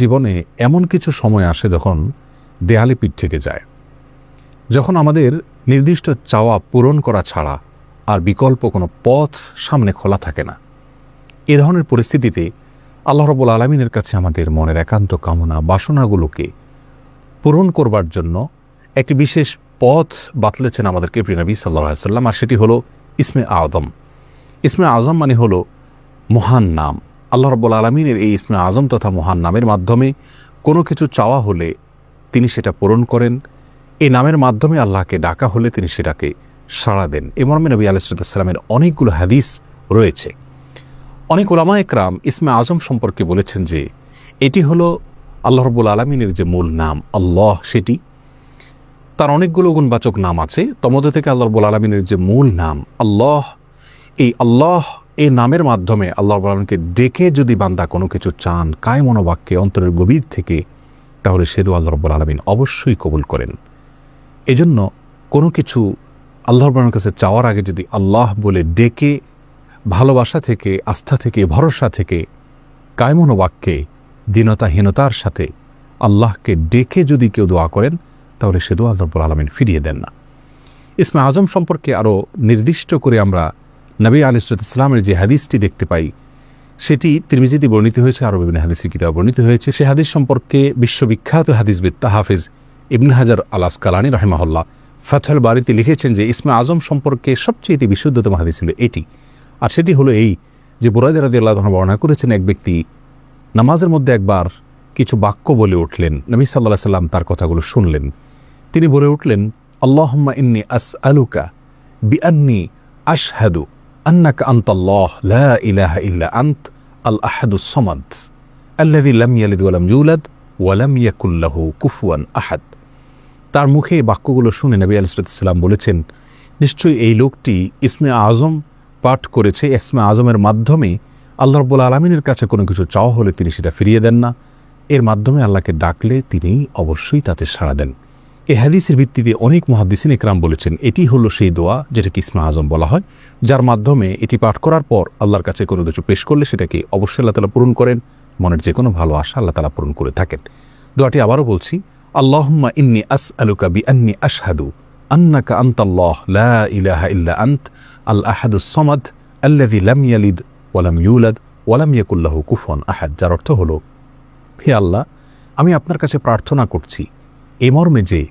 জীবনে এমন কিছু সময় আসে যখন দেয়ালে পিঠ থেকে যায়, যখন আমাদের নির্দিষ্ট চাওয়া পূরণ করা ছাড়া আর বিকল্প কোনো পথ সামনে খোলা থাকে না। এ ধরনের পরিস্থিতিতে আল্লাহ রাব্বুল আলামিনের কাছে আমাদের মনের একান্ত কামনা বাসনাগুলোকে পূরণ করবার জন্য একটি বিশেষ পথ বাতলেছেন আমাদেরকে প্রিয় নবী সাল্লাল্লাহু আলাইহি ওয়াসাল্লাম, আর সেটি হলো ইসমে আযম। ইসমে আযম মানে হলো মহান নাম। আল্লাহ রাব্বুল আলামিনের এই ইসমে আযম তথা মহান নামের মাধ্যমে কোনো কিছু চাওয়া হলে তিনি সেটা পূরণ করেন। এই নামের মাধ্যমে আল্লাহকে ডাকা হলে তিনি সেটাকে সাড়া দেন। এ মর্মে নবী আলাইহিস সালামের অনেকগুলো হাদিস রয়েছে। অনেক উলামা একরাম ইসমে আযম সম্পর্কে বলেছেন যে এটি হলো আল্লাহ রাব্বুল আলামিনের যে মূল নাম আল্লাহ, সেটি তার অনেকগুলো গুণবাচক নাম আছে। তমধ্যে থেকে আল্লাহ রাব্বুল আলামিনের যে মূল নাম আল্লাহ, এই আল্লাহ এই নামের মাধ্যমে আল্লাহ রাব্বুল আলামিনকে ডেকে যদি বান্দা কোনো কিছু চান কায় মনোবাক্যে অন্তরের গভীর থেকে, তাহলে সে দোয়া আল্লাহ রাব্বুল আলামিন অবশ্যই কবুল করেন। এজন্য কোনো কিছু আল্লাহ রাব্বুল আলামিনের কাছে চাওয়ার আগে যদি আল্লাহ বলে ডেকে ভালোবাসা থেকে, আস্থা থেকে, ভরসা থেকে, কায় মনোবাক্যে দীনতাহীনতার সাথে আল্লাহকে ডেকে যদি কেউ দোয়া করেন, তাহলে সে দোয়া আল্লাহ রাব্বুল আলামিন ফিরিয়ে দেন না। ইসমে আযম সম্পর্কে আরও নির্দিষ্ট করে আমরা নবী আলাইহিস সালামের যে হাদিসটি দেখতে পাই, সেটি তিরমিজিতে বর্ণিত হয়েছে, আরও বিভিন্ন হাদিসের কিতাবে বর্ণিত হয়েছে। সে হাদিস সম্পর্কে বিশ্ববিখ্যাত হাদিসবিদ হাফেজ ইবনে হাজার আল আসকালানী রাহিমাহুল্লাহ ফাতহুল বারীতে লিখেছেন যে ইসমে আযম সম্পর্কে সবচেয়ে বিশুদ্ধতম হাদিস ছিল এটি। আর সেটি হলো এই যে বুরায়দা রাদিয়াল্লাহু আনহু বর্ণনা করেছেন, এক ব্যক্তি নামাজের মধ্যে একবার কিছু বাক্য বলে উঠলেন। নবী সাল্লাল্লাহু আলাইহি সাল্লাম তার কথাগুলো শুনলেন। তিনি বলে উঠলেন, আল্লাহুম্মা ইন্নী আসআলুকা বিআন্নী আশহাদু আন্নাকা আনতাল্লাহ লা ইলাহা ইল্লা আনত আল আহাদুস সামাদ আল্লাযী লাম ইয়ালিদ ওয়া লাম ইউলাদ ওয়া লাম ইয়াকুল লাহু কুফুয়ান আহাদ। তার মুখে এই বাক্যগুলো শুনে নবী আলাইহিস সালাম বলেছেন, নিশ্চয়ই এই লোকটি ইসমে আযম পাঠ করেছে। ইসমে আযমের মাধ্যমে আল্লাহ রাব্বুল আলামিনের কাছে কোনো কিছু চাওয়া হলে তিনি সেটা ফিরিয়ে দেন না। এর মাধ্যমে আল্লাহকে ডাকলে তিনি অবশ্যই তাতে সাড়া দেন। এই হাদিসের ভিত্তিতে অনেক মুহাদ্দিসিন ইকরাম বলেছেন এটি হলো সেই দোয়া যেটাকে ইসমে আযম বলা হয়, যার মাধ্যমে এটি পাঠ করার পর আল্লাহর কাছে কোনো কিছু পেশ করলে সেটাকে অবশ্যই আল্লাহ তাআলা পূরণ করেন। মনের যে কোনো ভালো আশা আল্লাহ তাআলা পূরণ করে থাকেন। দোয়াটি আবারও বলছি, আল্লাহুম্মা ইন্নী আসআলুকা বিআন্নী আশহাদু আন্নাকা আনতাল্লাহ লা ইলাহা ইল্লা আনত আল আহাদুস সামাদ আল্লাযী লাম ইয়ালিদ ওয়া লাম ইউলাদ ওয়া লাম ইয়াকুল লাহু কুফুয়ান আহাদ। যার অর্থ হলো, হে আল্লাহ, আমি আপনার কাছে প্রার্থনা করছি এই মর্মে যে,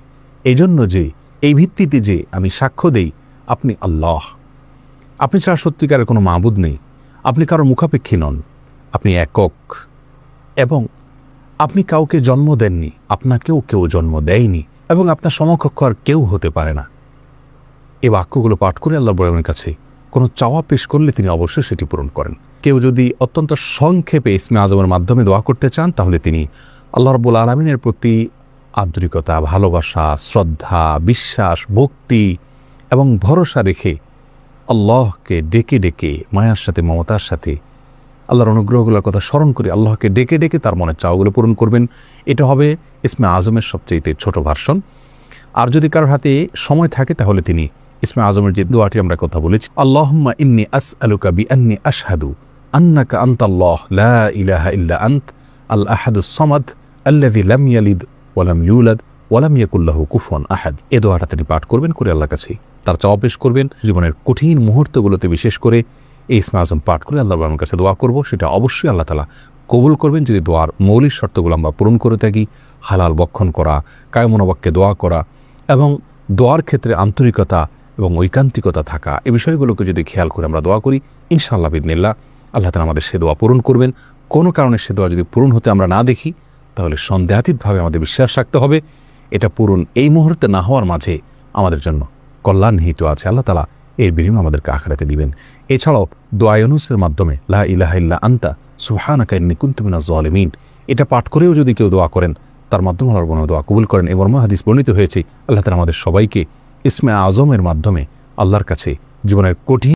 এই জন্য যে, এই ভিত্তিতে যে আমি সাক্ষ্য দেই আপনি আল্লাহ, আপনি ছাড়া সত্যিকারের কোনো মাবুদ নেই, আপনি কারোর মুখাপেক্ষী নন, আপনি একক, এবং আপনি কাউকে জন্ম দেননি, আপনাকেও কেউ জন্ম দেয়নি, এবং আপনার সমকক্ষ আর কেউ হতে পারে না। এই বাক্যগুলো পাঠ করে আল্লাহ রাব্বুল আলামিনের কাছে কোনো চাওয়া পেশ করলে তিনি অবশ্যই সেটি পূরণ করেন। কেউ যদি অত্যন্ত সংক্ষেপে ইসমে আযমের মাধ্যমে দোয়া করতে চান, তাহলে তিনি আল্লাহ রাব্বুল আলামিনের প্রতি আন্তরিকতা, ভালোবাসা, শ্রদ্ধা, বিশ্বাস, ভক্তি এবং ভরসা রেখে আল্লাহকে ডেকে ডেকে মায়ার সাথে, মমতার সাথে, আল্লাহর অনুগ্রহগুলোর কথা স্মরণ করে আল্লাহকে ডেকে ডেকে তার মনের চাওয়াগুলো পূরণ করবেন। এটা হবে ইসমে আযমের সবচেয়ে ছোট ভার্সন। আর যদি কারোর হাতে সময় থাকে, তাহলে তিনি ইসমে আযমের যে দোয়াটি আমরা কথা বলেছি, আল্লাহুম্মা ইন্নী আসআলুকা বিআন্নী আশহাদু আন্নাকা আনতাল্লাহ লা ইলাহা ইল্লা আনত আল আহাদুস সামাদ আল্লাযী লাম ইয়ালিদ ওয়া লাম ইউলাদ ওয়া লাম ইয়াকুল লাহু কুফুয়ান আহাদ। এই দোয়াটা তিনি পাঠ করবেন, করে আল্লাহর কাছে তার চাওয়া পেশ করবেন। জীবনের কঠিন মুহূর্তগুলোতে বিশেষ করে এই ইসমে আযম পাঠ করে আল্লাহ রাব্বুল আলামিনের কাছে দোয়া করব, সেটা অবশ্যই আল্লাহ তাআলা কবুল করবেন যদি দোয়ার মৌলিক শর্তগুলো আমরা পূরণ করে থাকি। হালাল বক্ষণ করা, কায় মনোবাক্যে দোয়া করা এবং দোয়ার ক্ষেত্রে আন্তরিকতা এবং ঐকান্তিকতা থাকা, এই বিষয়গুলোকে যদি খেয়াল করে আমরা দোয়া করি, ইনশাআল্লাহ বিইذনিল্লাহ আল্লাহ তাআলা আমাদের সে দোয়া পূরণ করবেন। কোনো কারণে সে দোয়া যদি পূরণ হতে আমরা না দেখি, তাহলে সন্দেহাতীতভাবে আমাদের বিশ্বাস রাখতে হবে এটা পূরণ এই মুহূর্তে না হওয়ার মাঝে আমাদের জন্য কল্যাণ নিহিত আছে। আল্লাহ তাআলা এর বিনিময় আমাদেরকে আখিরাতে দিবেন। এছাড়াও দোয়া ইউনূসের মাধ্যমে লা ইলাহা ইল্লা আনতা সুবহানাকা ইন্নী কুনতু মিনাজ জালিমিন, এটা পাঠ করেও যদি কেউ দোয়া করেন, তার মাধ্যমে আল্লাহ রাব্বুল আলামিন দোয়া কবুল করেন। এবং হাদিস বর্ণিত হয়েছে, আল্লাহ তাআলা আমাদের সবাইকে ইসমে আযমের মাধ্যমে আল্লাহর কাছে জীবনের কঠিন